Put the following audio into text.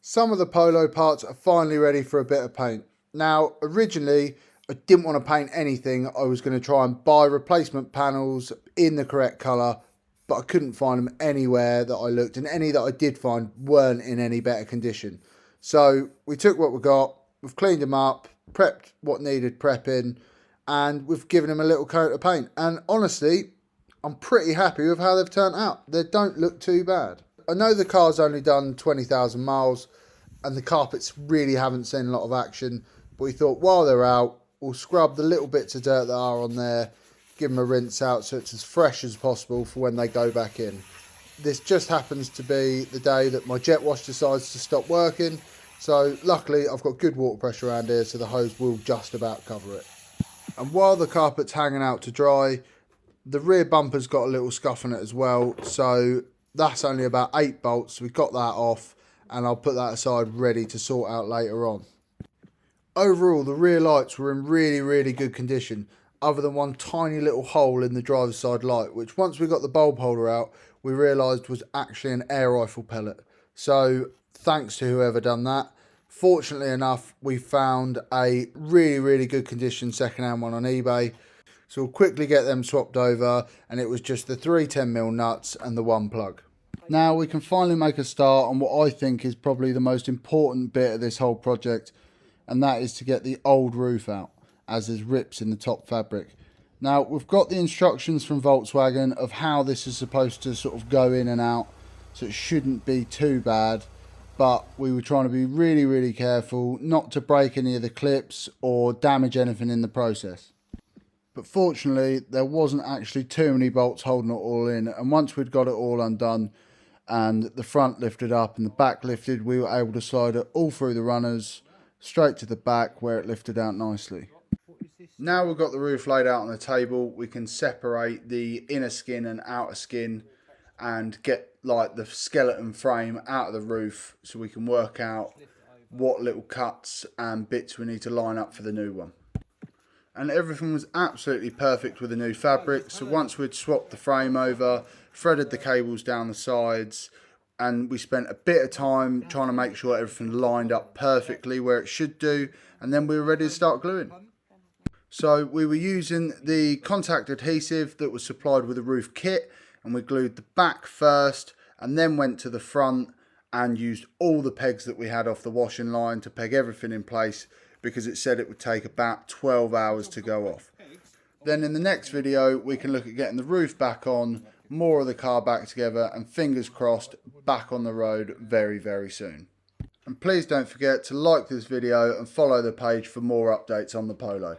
Some of the Polo parts are finally ready for a bit of paint. Now, originally, I didn't want to paint anything. I was going to try and buy replacement panels in the correct colour, but I couldn't find them anywhere that I looked, and any that I did find weren't in any better condition. So we took what we got, we've cleaned them up, prepped what needed prepping, and we've given them a little coat of paint. And honestly, I'm pretty happy with how they've turned out. They don't look too bad. I know the car's only done 20,000 miles and the carpets really haven't seen a lot of action, but we thought while they're out, we'll scrub the little bits of dirt that are on there, give them a rinse out so it's as fresh as possible for when they go back in. This just happens to be the day that my jet wash decides to stop working, so luckily I've got good water pressure around here so the hose will just about cover it. And while the carpet's hanging out to dry, the rear bumper's got a little scuff on it as well, so that's only about 8 bolts, so we got that off and I'll put that aside ready to sort out later on. Overall, the rear lights were in really good condition, other than one tiny little hole in the driver's side light, which once we got the bulb holder out, we realised was actually an air rifle pellet. So thanks to whoever done that. Fortunately enough, we found a really good condition second-hand one on eBay. So we'll quickly get them swapped over, and it was just the 3 10mm nuts and the one plug. Now we can finally make a start on what I think is probably the most important bit of this whole project, and that is to get the old roof out, as there's rips in the top fabric. Now we've got the instructions from Volkswagen of how this is supposed to sort of go in and out, so it shouldn't be too bad, but we were trying to be really careful not to break any of the clips or damage anything in the process. But fortunately there wasn't actually too many bolts holding it all in, and once we'd got it all undone and the front lifted up and the back lifted, we were able to slide it all through the runners straight to the back where it lifted out nicely. Now we've got the roof laid out on the table, we can separate the inner skin and outer skin and get like the skeleton frame out of the roof so we can work out what little cuts and bits we need to line up for the new one. And everything was absolutely perfect with the new fabric, so once we'd swapped the frame over, threaded the cables down the sides, and we spent a bit of time trying to make sure everything lined up perfectly where it should do, and then we were ready to start gluing. So we were using the contact adhesive that was supplied with the roof kit, and we glued the back first and then went to the front and used all the pegs that we had off the washing line to peg everything in place, because it said it would take about 12 hours to go off. Then in the next video we can look at getting the roof back on, more of the car back together, and fingers crossed back on the road very soon. And please don't forget to like this video and follow the page for more updates on the Polo.